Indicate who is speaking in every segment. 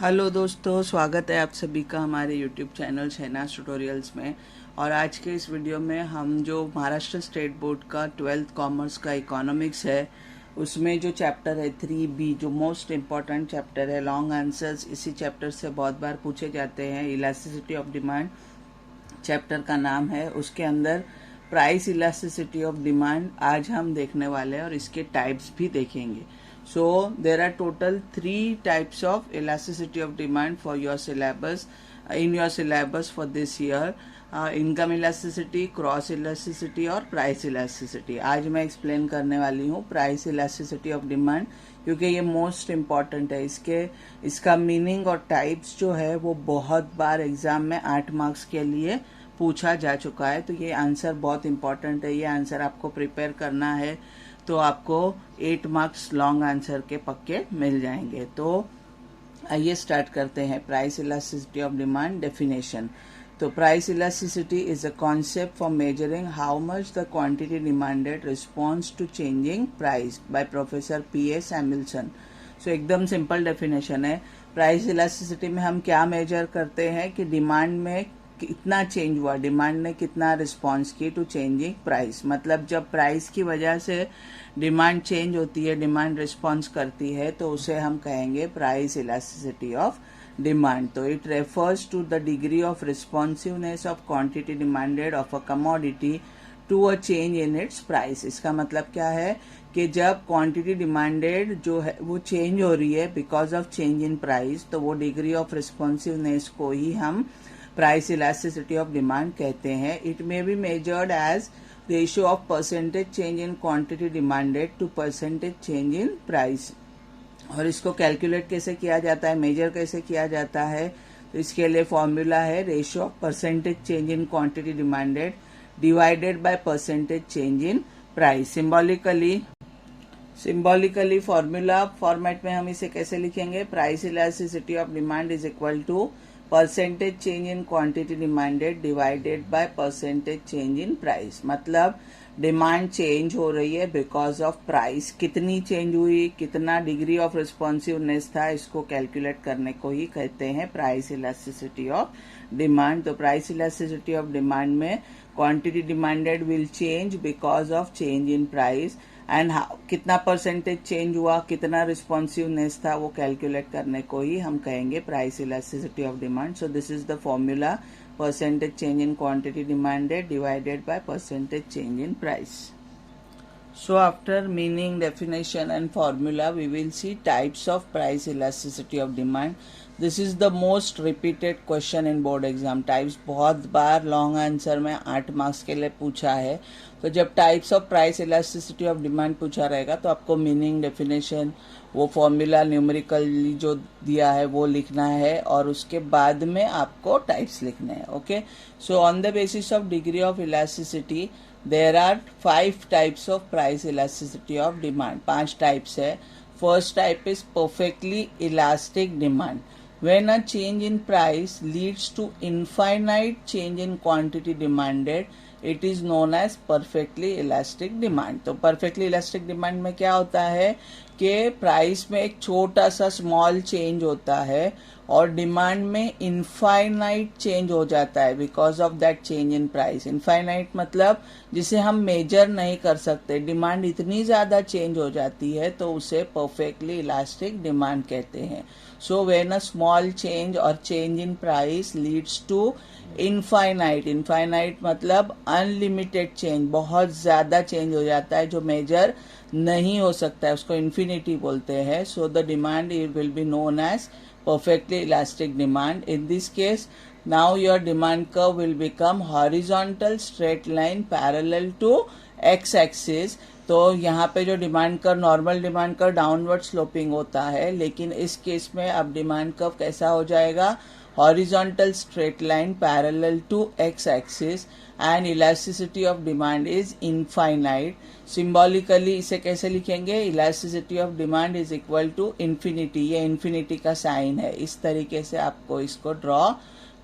Speaker 1: Hello दोस्तों, स्वागत है आप सभी का हमारे यूट्यूब चैनल शहनाज ट्यूटोरियल्स में। और आज के इस वीडियो में हम जो महाराष्ट्र स्टेट बोर्ड का 12th कॉमर्स का इकोनॉमिक्स है उसमें जो चैप्टर है 3B, जो मोस्ट इम्पॉर्टेंट चैप्टर है, लॉन्ग आंसर्स इसी चैप्टर से बहुत बार पूछे जाते हैं। इलास्टिसिटी ऑफ डिमांड चैप्टर का नाम है। उसके अंदर प्राइस इलास्टिसिटी ऑफ डिमांड आज हम देखने वाले हैं और इसके टाइप्स भी देखेंगे। So there are total 3 types of elasticity of demand for your syllabus in your syllabus for this year. Income elasticity, cross elasticity और प्राइस इलास्टिसिटी। आज मैं एक्सप्लेन करने वाली हूँ प्राइस इलास्टिसिटी ऑफ डिमांड, क्योंकि ये मोस्ट इम्पॉर्टेंट है। इसका मीनिंग और टाइप्स जो है वो बहुत बार एग्जाम में 8 मार्क्स के लिए पूछा जा चुका है। तो ये आंसर बहुत इम्पॉर्टेंट है। ये आंसर आपको प्रिपेयर करना है तो आपको 8 मार्क्स लॉन्ग आंसर के पक्के मिल जाएंगे। तो आइए स्टार्ट करते हैं। Price elasticity of demand definition. तो price elasticity is a concept for measuring how much the quantity demanded response to changing price by professor P.A. Samuelson. So एकदम सिंपल डेफिनेशन है। प्राइस इलास्टिसिटी में हम क्या major करते हैं कि demand में कितना चेंज हुआ, डिमांड ने कितना रिस्पॉन्स की टू चेंजिंग प्राइस। मतलब जब प्राइस की वजह से डिमांड चेंज होती है, डिमांड रिस्पॉन्स करती है, तो उसे हम कहेंगे प्राइस इलास्टिसिटी ऑफ डिमांड। तो it refers to the degree of responsiveness of quantity demanded of a commodity to a change in its price. इसका मतलब क्या है कि जब क्वांटिटी डिमांडेड जो है वो चेंज हो रही है because of change in price, तो वो डिग्री ऑफ रिस्पॉन्सिवनेस को ही हम प्राइस इलास्टिसिटी ऑफ डिमांड कहते हैं। It may be measured as ratio of percentage change in quantity demanded to percentage change in price. और इसको कैलकुलेट कैसे किया जाता है, मेजर कैसे किया जाता है, तो इसके लिए फॉर्मूला है ratio of percentage change in quantity demanded divided by percentage change in price. Symbolically formula format में हम इसे कैसे लिखेंगे, price elasticity of demand is equal to percentage change in quantity demanded divided by percentage change in price. मतलब demand change हो रही है because of price, कितनी चेंज हुई, कितना डिग्री ऑफ रिस्पॉन्सिवनेस था, इसको कैलकुलेट करने को ही कहते हैं प्राइस इलास्टिसिटी ऑफ डिमांड। तो प्राइस इलास्टिसिटी ऑफ डिमांड में quantity demanded will change because of change in price and कितना परसेंटेज चेंज हुआ, कितना रिस्पॉन्सिवनेस था, वो कैलकुलेट करने को ही हम कहेंगे price elasticity of demand. So this is the formula, percentage change in quantity demanded divided by percentage change in price. So after meaning, definition and formula, we will see types of price elasticity of demand. This is the most repeated question in board exam. Types बहुत बार long answer में 8 marks के लिए पूछा है। तो जब types of price elasticity of demand पूछा रहेगा तो आपको मीनिंग, डेफिनेशन, वो फॉर्मूला न्यूमेरिकली जो दिया है वो लिखना है और उसके बाद में आपको टाइप्स लिखने हैं। Okay, so on the basis of degree of elasticity there are 5 types of price elasticity of demand. 5 types है। First type is perfectly elastic demand. When a change in price leads to infinite change in quantity demanded, it is known as perfectly elastic demand. तो perfectly elastic demand में क्या होता है कि price में एक छोटा सा स्मॉल चेंज होता है और डिमांड में इनफाइनाइट चेंज हो जाता है because of that change in price. Infinite मतलब जिसे हम मेजर नहीं कर सकते, डिमांड इतनी ज़्यादा चेंज हो जाती है तो उसे परफेक्टली इलास्टिक डिमांड कहते हैं। So when a small change और change in price leads to infinite मतलब अनलिमिटेड चेंज, बहुत ज़्यादा चेंज हो जाता है जो मेजर नहीं हो सकता है, उसको इन्फिनिटी बोलते हैं। So the demand will be known as perfectly elastic demand. In this case, now your demand curve will become horizontal straight line parallel to x axis. तो यहाँ पे जो demand curve, normal demand curve downward sloping होता है, लेकिन इस case में अब डिमांड कर्व कैसा हो जाएगा, horizontal straight line parallel to x axis and elasticity of demand is infinite. Symbolically इसे कैसे लिखेंगे, elasticity of demand is equal to infinity। ये infinity का साइन है, इस तरीके से आपको इसको ड्रॉ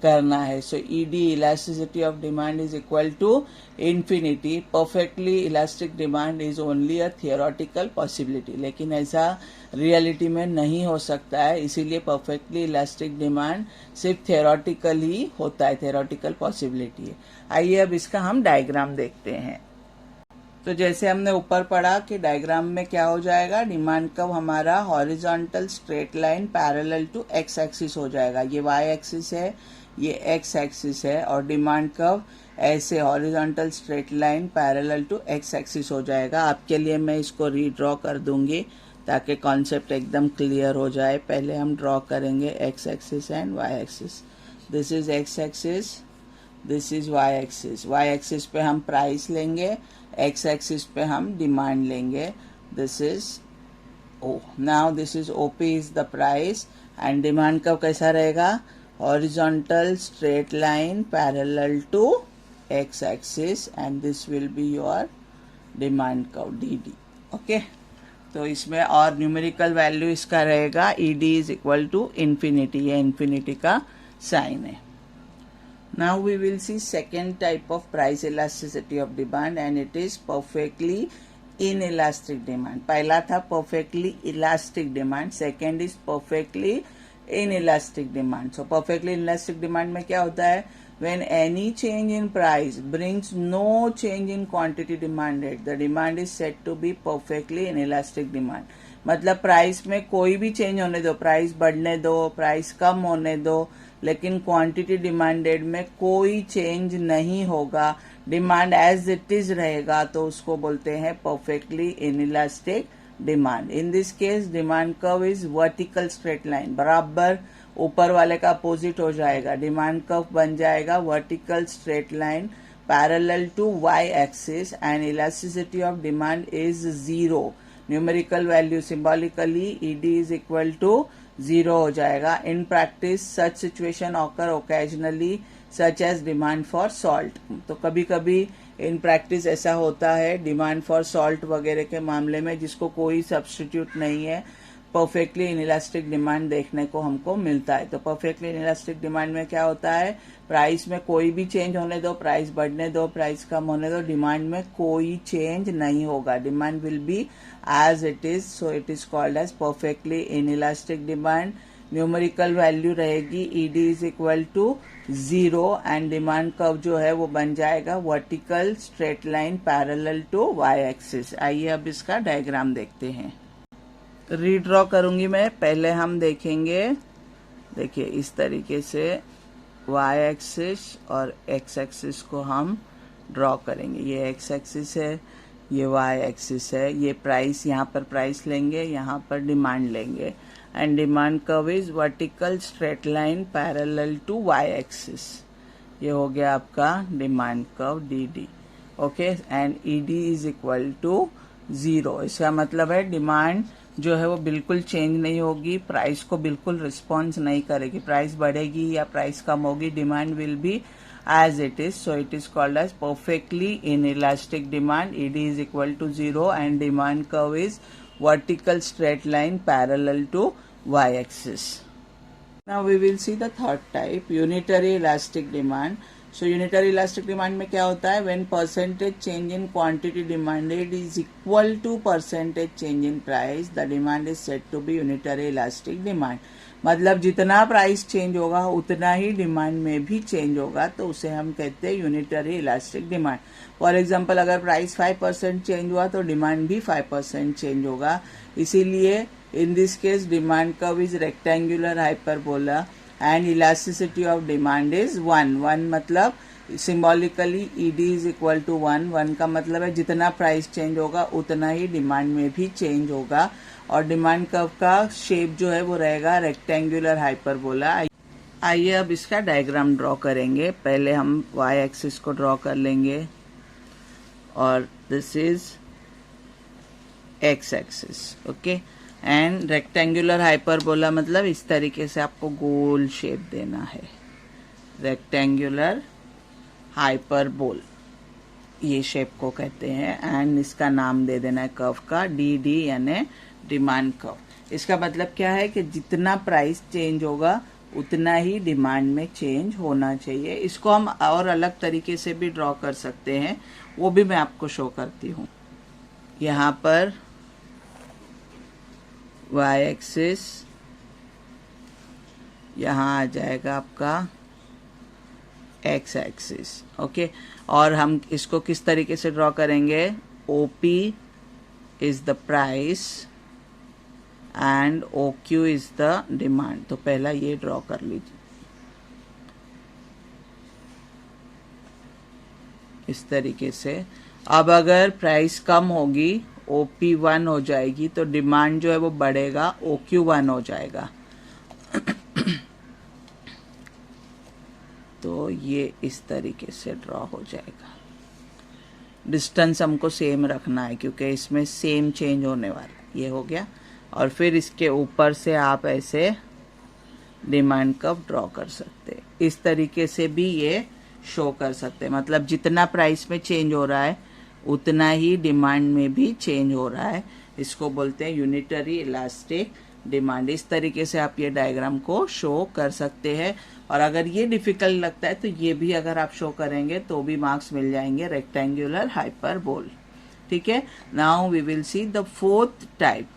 Speaker 1: करना है. So ED elasticity of demand is equal to infinity. Perfectly elastic demand is only a theoretical possibility, लेकिन ऐसा रियलिटी में नहीं हो सकता है. इसीलिए परफेक्टली इलास्टिक डिमांड सिर्फ थियोरटिकल ही होता है, थियोरटिकल पॉसिबिलिटी है. आइए अब इसका हम डायग्राम देखते हैं. तो जैसे हमने ऊपर पढ़ा कि डायग्राम में क्या हो जाएगा, डिमांड कर्व हमारा horizontal straight line parallel to X axis हो जाएगा. ये वाई एक्सिस है, ये एक्स एक्सिस है, और डिमांड कर्व ऐसे horizontal straight line parallel to X axis हो जाएगा. आपके लिए मैं इसको रीड्रॉ कर दूंगी ताकि कॉन्सेप्ट एकदम क्लियर हो जाए. पहले हम ड्रॉ करेंगे X axis and Y axis. This is X axis, this is Y axis. Y axis पे हम प्राइस लेंगे, एक्स एक्सिस पे हम डिमांड लेंगे. This is O. Now this is OP is the price and demand curve कैसा रहेगा, horizontal straight line parallel to X axis, and this will be your demand curve D. Okay, तो इसमें और numerical value इसका रहेगा ED is equal to infinity. ये infinity का sign है. Now we will see second type of price elasticity of demand, and it is perfectly inelastic demand. पहला था perfectly elastic demand, second is perfectly inelastic demand. So perfectly inelastic demand में क्या होता है, when any change in price brings no change in quantity demanded, the demand is said to be perfectly inelastic demand. मतलब price में कोई भी change होने दो, प्राइस बढ़ने दो, प्राइस कम होने दो, लेकिन क्वांटिटी डिमांडेड में कोई चेंज नहीं होगा, डिमांड एज इट इज रहेगा, तो उसको बोलते हैं perfectly inelastic demand. In this case demand curve is vertical straight line, बराबर ऊपर वाले का अपोजिट हो जाएगा. डिमांड कर्व बन जाएगा vertical straight line parallel to Y axis, and elasticity of demand is zero. Numerical value symbolically ED is equal to zero हो जाएगा. In practice such situation occur occasionally such as demand for salt. तो कभी कभी in practice ऐसा होता है demand for salt वगैरह के मामले में, जिसको कोई सब्स्टिट्यूट नहीं है, परफेक्टली इनइलास्टिक डिमांड देखने को हमको मिलता है. तो परफेक्टली इनइलास्टिक डिमांड में क्या होता है, प्राइस में कोई भी चेंज होने दो, प्राइस बढ़ने दो, प्राइस कम होने दो, डिमांड में कोई चेंज नहीं होगा. Demand will be as it is, so it is called as perfectly inelastic demand. Numerical value रहेगी ED is equal to zero, and demand curve जो है वो बन जाएगा vertical straight line parallel to Y axis. आइए अब इसका diagram देखते हैं. रीड्रॉ करूंगी मैं. पहले हम देखेंगे, देखिए इस तरीके से वाई एक्सिस और एक्स एक्सिस को हम ड्रॉ करेंगे. ये एक्स एक्सिस है, ये वाई एक्सिस है. ये प्राइस, यहाँ पर प्राइस लेंगे, यहाँ पर डिमांड लेंगे, and demand curve is vertical straight line parallel to Y axis. ये हो गया आपका demand curve D D. Okay, and ED is equal to zero. इसका मतलब है डिमांड जो है वो बिल्कुल चेंज नहीं होगी, प्राइस को बिल्कुल रिस्पॉन्स नहीं करेगी. प्राइस बढ़ेगी या प्राइस कम होगी, demand will be as it is. So it is called as perfectly inelastic demand. ED is equal to zero and demand curve is vertical straight line parallel to y-axis. Now we will see the third type, unitary elastic demand. So unitary elastic demand में क्या होता है, when percentage change in quantity demanded is equal to percentage change in price, the demand is said to be unitary elastic demand. मतलब जितना price change होगा उतना ही demand में भी चेंज होगा, तो उसे हम कहते हैं unitary elastic demand. For example अगर प्राइस 5% चेंज हुआ तो डिमांड भी 5% चेंज होगा. इसीलिए in this case demand curve is rectangular hyperbola and elasticity of demand is 1 मतलब symbolically ED is equal to 1 का मतलब है जितना प्राइस चेंज होगा उतना ही डिमांड में भी चेंज होगा. और डिमांड कर्व का शेप जो है वो रहेगा रेक्टेंगुलर हाइपरबोला. आइए अब इसका डायग्राम ड्रॉ करेंगे. पहले हम वाई एक्सिस को ड्रॉ कर लेंगे और this is X axis. Okay, and rectangular hyperbola मतलब इस तरीके से आपको गोल शेप देना है, रेक्टेंगुलर हाइपरबोल ये शेप को कहते हैं. एंड इसका नाम दे देना है कर्व का डी डी यानी डिमांड कर्व. इसका मतलब क्या है कि जितना प्राइस चेंज होगा उतना ही डिमांड में चेंज होना चाहिए। इसको हम और अलग तरीके से भी ड्रॉ कर सकते हैं, वो भी मैं आपको शो करती हूँ। यहाँ पर y एक्सिस, यहाँ आ जाएगा आपका x एक्सिस। ओके, और हम इसको किस तरीके से ड्रॉ करेंगे? OP is the price and OQ is the demand. तो पहला ये ड्रॉ कर लीजिए इस तरीके से। अब अगर प्राइस कम होगी, OP 1 हो जाएगी, तो डिमांड जो है वो बढ़ेगा, OQ 1 हो जाएगा। तो ये इस तरीके से ड्रॉ हो जाएगा। डिस्टेंस हमको सेम रखना है क्योंकि इसमें सेम चेंज होने वाला है। ये हो गया, और फिर इसके ऊपर से आप ऐसे डिमांड कर्व ड्रॉ कर सकते हैं। इस तरीके से भी ये शो कर सकते हैं, मतलब जितना प्राइस में चेंज हो रहा है उतना ही डिमांड में भी चेंज हो रहा है। इसको बोलते हैं यूनिटरी इलास्टिक डिमांड। इस तरीके से आप ये डायग्राम को शो कर सकते हैं। और अगर ये डिफिकल्ट लगता है तो ये भी अगर आप शो करेंगे तो भी मार्क्स मिल जाएंगे, रेक्टेंगुलर हाइपरबोल। ठीक है, now we will see the fourth type.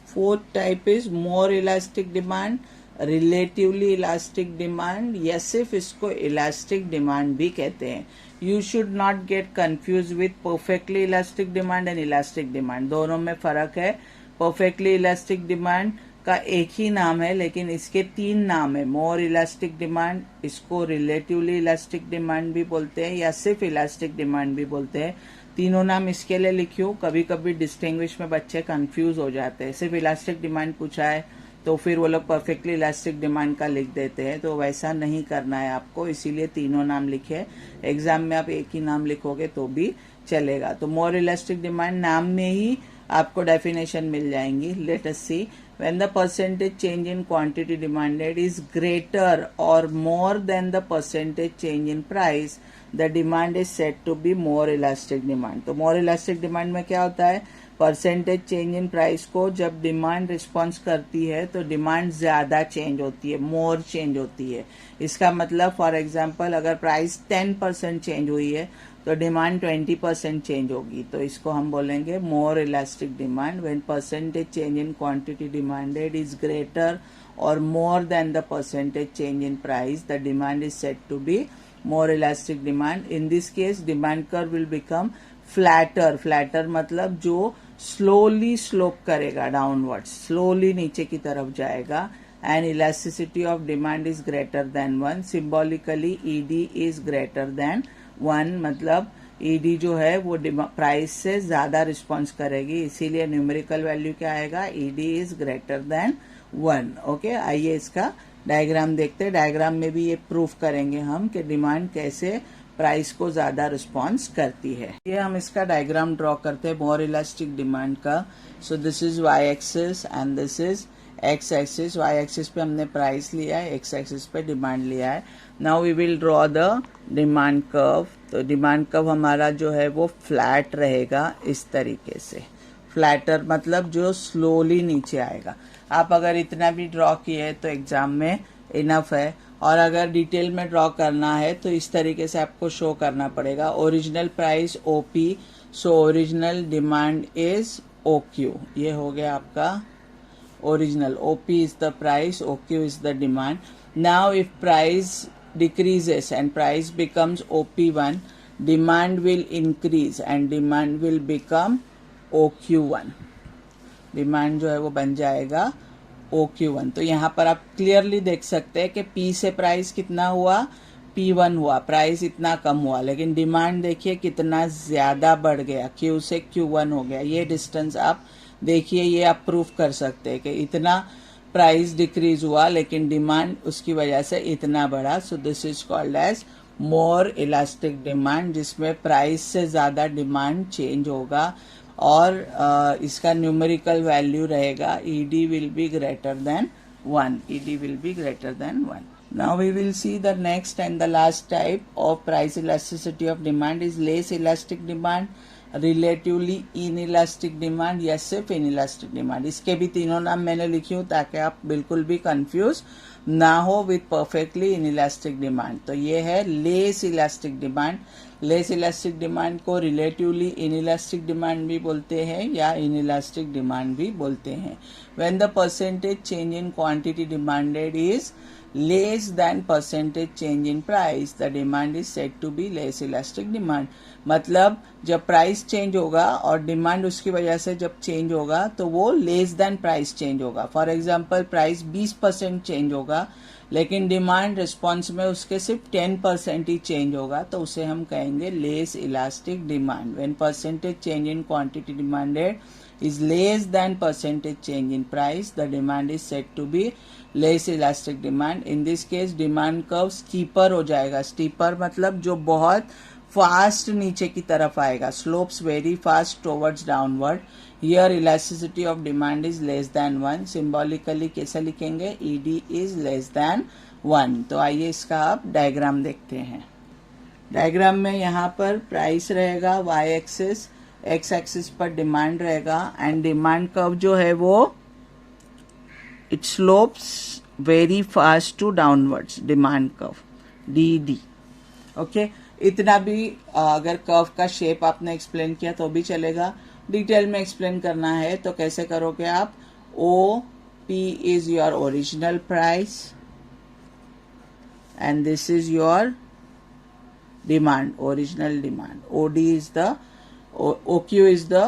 Speaker 1: Fourth type is more elastic demand, relatively elastic demand, या सिर्फ इसको इलास्टिक डिमांड भी कहते हैं। You should not get confuse with perfectly elastic demand and elastic demand, दोनों में फर्क है। परफेक्टली इलास्टिक डिमांड का एक ही नाम है लेकिन इसके 3 नाम है। मोर इलास्टिक डिमांड, इसको रिलेटिवली इलास्टिक डिमांड भी बोलते हैं या सिर्फ इलास्टिक डिमांड भी बोलते हैं। तीनों नाम इसके लिए लिखियो, कभी कभी डिस्टिंग्विश में बच्चे कंफ्यूज हो जाते हैं। सिर्फ इलास्टिक डिमांड पूछा है तो फिर वो लोग परफेक्टली इलास्टिक डिमांड का लिख देते हैं, तो वैसा नहीं करना है आपको, इसीलिए तीनों नाम लिखे। एग्जाम में आप एक ही नाम लिखोगे तो भी चलेगा। तो मोर इलास्टिक डिमांड नाम में ही आपको डेफिनेशन मिल जाएंगी। Let us see, when the percentage change in quantity demanded is greater or more than the percentage change in price, the demand is said to be more elastic demand. तो more elastic demand में क्या होता है? Percentage change in price को जब demand response करती है तो डिमांड ज्यादा चेंज होती है, मोर चेंज होती है। इसका मतलब फॉर एग्जांपल अगर प्राइस 10% चेंज हुई है तो डिमांड 20% चेंज होगी। तो इसको हम बोलेंगे more elastic demand. When percentage change in quantity demanded is greater और more than the percentage change in price, the demand is said to be more elastic demand. In this case demand curve will become flatter. Flatter मतलब जो slowly slope करेगा downward, slowly नीचे की तरफ जाएगा। And elasticity of demand is greater than 1। Symbolically ED is greater than 1, मतलब ED जो है वो प्राइस से ज्यादा रिस्पॉन्स करेगी, इसीलिए न्यूमेरिकल वैल्यू क्या आएगा? ED is greater than 1। Okay, आइए इसका डायग्राम देखते हैं। डायग्राम में भी ये प्रूफ करेंगे हम कि डिमांड कैसे प्राइस को ज्यादा रिस्पॉन्स करती है। ये हम इसका डायग्राम ड्रॉ करते हैं मोर इलास्टिक डिमांड का। So this is Y axis and this is X axis. Y axis पे हमने प्राइस लिया है, एक्स एक्सिस पे डिमांड लिया है। Now we will draw the demand curve. तो डिमांड कर्व हमारा जो है वो फ्लैट रहेगा इस तरीके से। फ्लैटर मतलब जो स्लोली नीचे आएगा। आप अगर इतना भी ड्रॉ किए तो एग्जाम में इनफ है, और अगर डिटेल में ड्रॉ करना है तो इस तरीके से आपको शो करना पड़ेगा। Original price OP, so original demand is OQ। ये हो गया आपका original. OP is the price, OQ is the demand. Now if price decreases and price becomes OP1, demand will increase and demand will become OQ1. Demand जो है वो बन जाएगा OQ1। तो यहाँ पर आप क्लियरली देख सकते हैं कि P से प्राइस कितना हुआ? P1 हुआ, प्राइस इतना कम हुआ, लेकिन डिमांड देखिए कितना ज्यादा बढ़ गया, Q से Q1 हो गया। ये डिस्टेंस आप देखिए, ये आप प्रूफ कर सकते हैं कि इतना प्राइस डिक्रीज हुआ लेकिन डिमांड उसकी वजह से इतना बढ़ा। So this is called as more elastic demand, जिसमें प्राइस से ज्यादा डिमांड चेंज होगा और इसका न्यूमेरिकल वैल्यू रहेगा ED will be greater than 1। ED will be greater than 1। Now we will see the next and the last type of price elasticity of demand is less elastic demand, relatively inelastic demand या सिर्फ inelastic demand। इसके भी तीनों नाम मैंने लिखी हूँ ताकि आप बिल्कुल भी कंफ्यूज ना हो विथ परफेक्टली इनइलास्टिक डिमांड। तो ये है less elastic demand. Less elastic demand को रिलेटिवली इनइलास्टिक डिमांड भी बोलते हैं या इनइलास्टिक डिमांड भी बोलते हैं। When the percentage change in quantity demanded is less than percentage change in price, the demand is said to be less elastic demand। मतलब जब प्राइस चेंज होगा और डिमांड उसकी वजह से जब चेंज होगा तो वो लेस देन प्राइस चेंज होगा। फॉर एग्जांपल प्राइस 20% चेंज होगा लेकिन डिमांड रिस्पॉन्स में उसके सिर्फ 10% ही चेंज होगा, तो उसे हम कहेंगे less elastic demand. When percentage change in quantity demanded is less than percentage change in price, the demand is said to be less elastic demand। in this case demand curve steeper हो जाएगा। steeper मतलब जो बहुत fast नीचे की तरफ आएगा, slopes very fast towards downward। here elasticity of demand is less than 1। symbolically कैसे लिखेंगे, ED is less than 1। तो आइए इसका आप डायग्राम देखते हैं। डायग्राम में यहाँ पर प्राइस रहेगा y एक्सिस, एक्स एक्सिस पर डिमांड रहेगा एंड डिमांड कर्व जो है वो it slopes very fast to downwards, demand curve D. Okay, इतना भी अगर कर्व का शेप आपने एक्सप्लेन किया तो भी चलेगा। डिटेल में एक्सप्लेन करना है तो कैसे करोगे आप, O P is your original price and this is your demand, original demand. OD is the OQ is the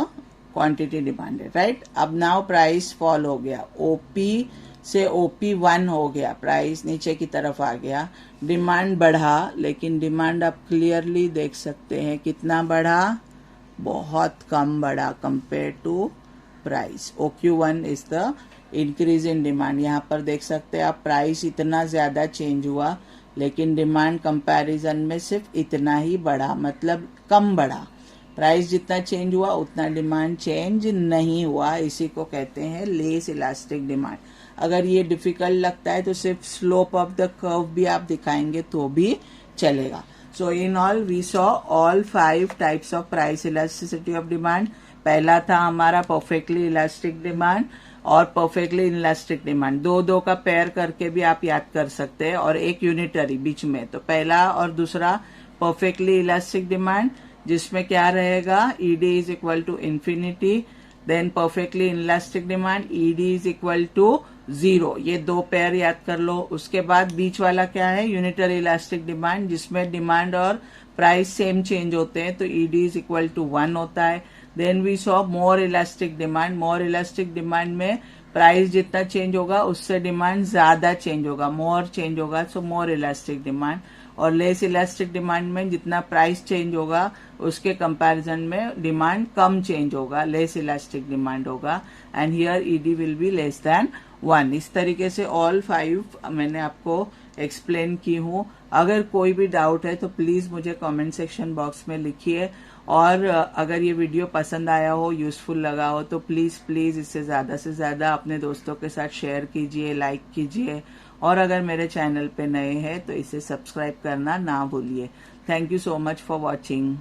Speaker 1: quantity demanded, right। अब नाउ प्राइस फॉल हो गया, OP से OP1 हो गया, प्राइस नीचे की तरफ आ गया। डिमांड बढ़ा लेकिन डिमांड आप क्लियरली देख सकते हैं कितना बढ़ा, बहुत कम बढ़ा compare to price. OQ1 is the increase in demand. यहाँ पर देख सकते हैं आप प्राइस इतना ज्यादा चेंज हुआ लेकिन डिमांड कंपैरिजन में सिर्फ इतना ही बढ़ा, मतलब कम बढ़ा। प्राइस जितना चेंज हुआ उतना डिमांड चेंज नहीं हुआ, इसी को कहते हैं लेस इलास्टिक डिमांड। अगर ये डिफिकल्ट लगता है तो सिर्फ स्लोप ऑफ द कर्व भी आप दिखाएंगे तो भी चलेगा। So in all we saw all 5 types of price elasticity of demand. पहला था हमारा परफेक्टली इलास्टिक डिमांड और परफेक्टली इनइलास्टिक डिमांड, दो का पेयर करके भी आप याद कर सकते हैं और एक यूनिटरी बीच में। तो पहला और दूसरा परफेक्टली इलास्टिक डिमांड जिसमें क्या रहेगा, ED is equal to infinity. Then perfectly inelastic demand, ED is equal to 0। ये दो पेयर याद कर लो। उसके बाद बीच वाला क्या है, यूनिटरी इलास्टिक डिमांड जिसमें डिमांड और प्राइस सेम चेंज होते हैं तो ED इज इक्वल टू 1 होता है। Then we saw more elastic demand. More elastic demand में प्राइस जितना चेंज होगा उससे डिमांड ज्यादा चेंज होगा, मोर चेंज होगा, सो मोर इलास्टिक डिमांड। और लेस इलास्टिक डिमांड में जितना प्राइस चेंज होगा उसके कंपैरिजन में डिमांड कम चेंज होगा, लेस इलास्टिक डिमांड होगा। And here ED will be less than 1। इस तरीके से ऑल 5 मैंने आपको एक्सप्लेन की हूँ। अगर कोई भी डाउट है तो प्लीज मुझे कमेंट सेक्शन बॉक्स में लिखिए और अगर ये वीडियो पसंद आया हो, यूजफुल लगा हो तो प्लीज इसे ज्यादा से ज्यादा अपने दोस्तों के साथ शेयर कीजिए, लाइक कीजिए और अगर मेरे चैनल पे नए हैं तो इसे सब्सक्राइब करना ना भूलिए। Thank you so much for watching.